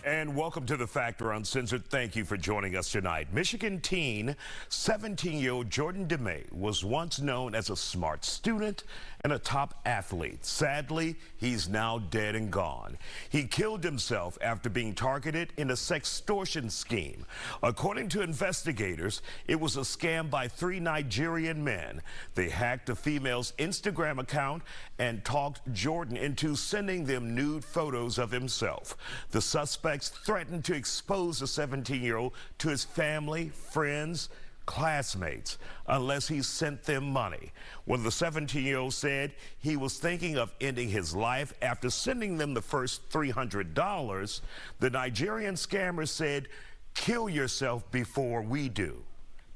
And welcome to The Factor Uncensored. Thank you for joining us tonight. Michigan teen, 17-year-old Jordan DeMay was once known as a smart student and a top athlete. Sadly, he's now dead and gone. He killed himself after being targeted in a sextortion scheme. According to investigators, it was a scam by 3 Nigerian men. They hacked a female's Instagram account and talked Jordan into sending them nude photos of himself. The suspects threatened to expose the 17-year-old to his family, friends, classmates, unless he sent them money. When the 17-year-old said he was thinking of ending his life after sending them the first $300, the Nigerian scammer said, "Kill yourself before we do."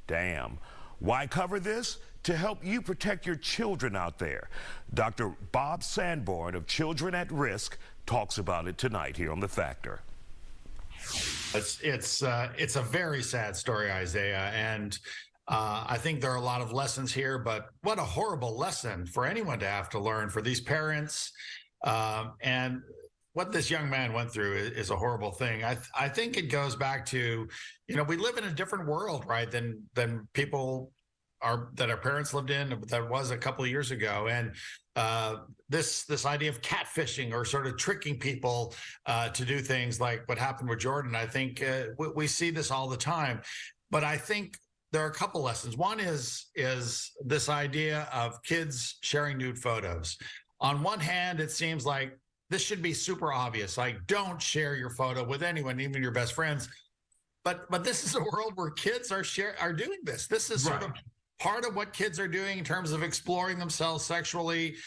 Damn. Why cover this? To help you protect your children out there. Dr. Bob Sanborn of Children at Risk talks about it tonight here on The Factor. It's a very sad story, Isaiah, and I think there are a lot of lessons here, but what a horrible lesson for anyone to have to learn, for these parents. And what this young man went through is a horrible thing. I think it goes back to, we live in a different world, right, than people that our parents lived in, that was a couple of years ago. And this idea of catfishing or sort of tricking people to do things like what happened with Jordan, I think we see this all the time. But I think there are a couple lessons. One is this idea of kids sharing nude photos. On one hand, it seems like this should be super obvious, like don't share your photo with anyone, even your best friends. But this is a world where kids are doing this. This is sort of part of what kids are doing in terms of exploring themselves sexually,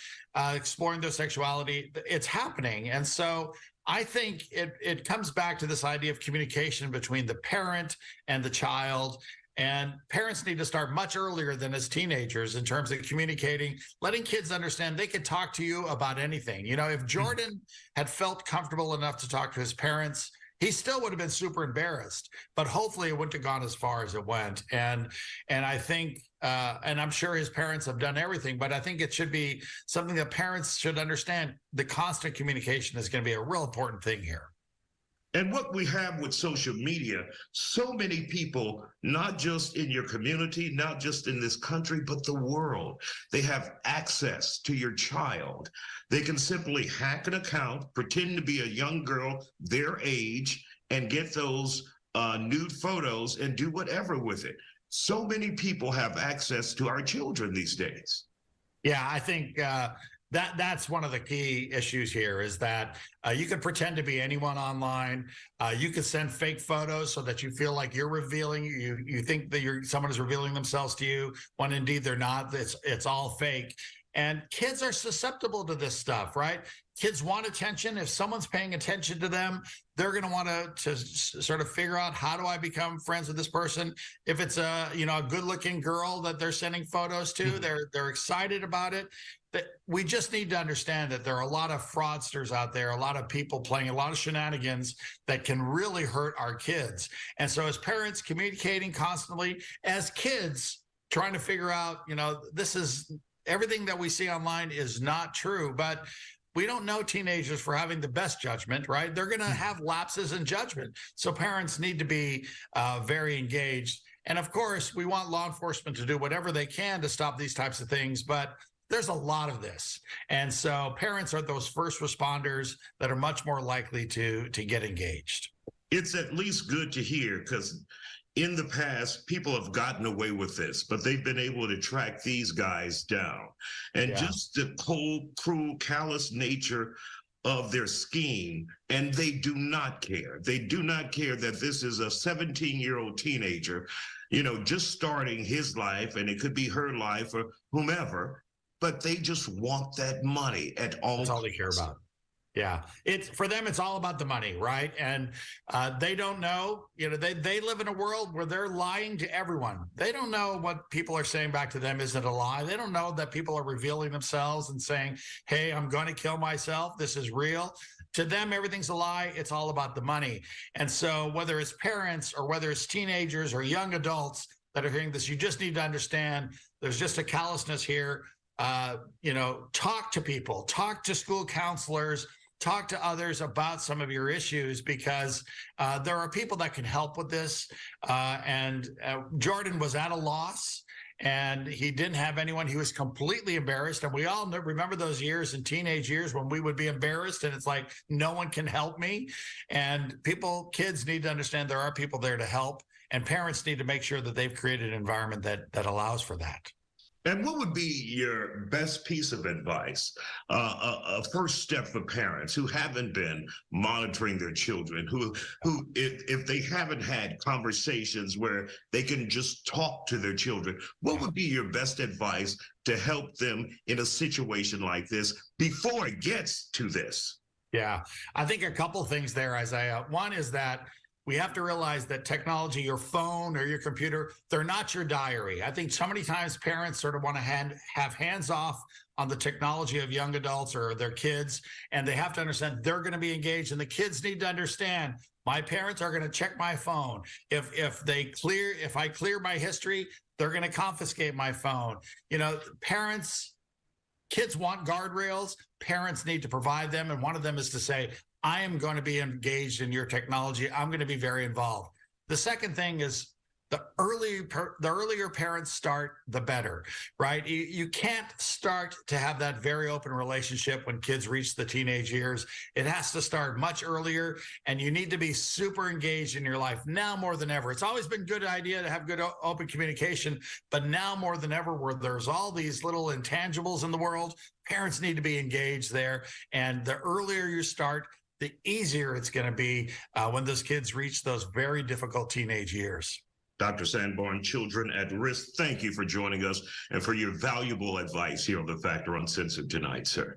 exploring their sexuality. It's happening. And so I think it comes back to this idea of communication between the parent and the child. And parents need to start much earlier than as teenagers in terms of communicating, letting kids understand they could talk to you about anything. If Jordan had felt comfortable enough to talk to his parents, he still would have been super embarrassed, but hopefully it wouldn't have gone as far as it went. And I think, and I'm sure his parents have done everything, but I think it should be something that parents should understand. The constant communication is going to be a real important thing here. And what we have with social media, so many people, not just in your community, not just in this country, but the world, they have access to your child. They can simply hack an account, pretend to be a young girl their age, and get those nude photos and do whatever with it. So many people have access to our children these days. Yeah, I think that's one of the key issues here, is that you can pretend to be anyone online. You can send fake photos so that you feel like you're revealing, you think that someone is revealing themselves to you, when indeed they're not. It's all fake. And kids are susceptible to this stuff, right? Kids want attention. If someone's paying attention to them, they're going to want to sort of figure out, how do I become friends with this person? If it's a good-looking girl that they're sending photos to, they're excited about it. We just need to understand that there are a lot of fraudsters out there, a lot of people playing a lot of shenanigans that can really hurt our kids. And so as parents, communicating constantly, as kids trying to figure out, this is everything that we see online is not true, but we don't know teenagers for having the best judgment, right? They're going to have lapses in judgment. So parents need to be very engaged. And of course, we want law enforcement to do whatever they can to stop these types of things, but there's a lot of this. And so parents are those first responders that are much more likely to get engaged. It's at least good to hear, because in the past, people have gotten away with this, but they've been able to track these guys down. And just the cold, cruel, callous nature of their scheme, and they do not care. They do not care that this is a 17-year-old teenager, just starting his life, and it could be her life or whomever, but they just want that money at all. That's all they care about. Yeah, for them, it's all about the money, right? And they don't know, they live in a world where they're lying to everyone. They don't know what people are saying back to them isn't a lie. They don't know that people are revealing themselves and saying, hey, I'm going to kill myself. This is real. To them, everything's a lie. It's all about the money. And so whether it's parents or whether it's teenagers or young adults that are hearing this, you just need to understand there's just a callousness here. Talk to people, talk to school counselors, talk to others about some of your issues, because there are people that can help with this. And Jordan was at a loss, and he didn't have anyone. He was completely embarrassed. And we all remember those years in teenage years when we would be embarrassed and it's like, no one can help me. And kids need to understand there are people there to help, and parents need to make sure that they've created an environment that allows for that. And what would be your best piece of advice, a first step for parents who haven't been monitoring their children, who if they haven't had conversations where they can just talk to their children, what would be your best advice to help them in a situation like this before it gets to this? Yeah, I think a couple things there, Isaiah. One is that we have to realize that technology, your phone or your computer, they're not your diary. I think so many times parents sort of want to have hands off on the technology of young adults or their kids, and they have to understand they're going to be engaged, and the kids need to understand my parents are going to check my phone. If I clear my history, they're going to confiscate my phone. You know, kids want guardrails. Parents need to provide them, and one of them is to say, I am going to be engaged in your technology. I'm going to be very involved. The second thing is the earlier parents start, the better, right? You can't start to have that very open relationship when kids reach the teenage years. It has to start much earlier, and you need to be super engaged in your life now more than ever. It's always been a good idea to have good open communication, but now more than ever, where there's all these little intangibles in the world, parents need to be engaged there. And the earlier you start, the easier it's going to be when those kids reach those very difficult teenage years. Dr. Sanborn, Children at Risk, thank you for joining us and for your valuable advice here on The Factor Uncensored tonight, sir.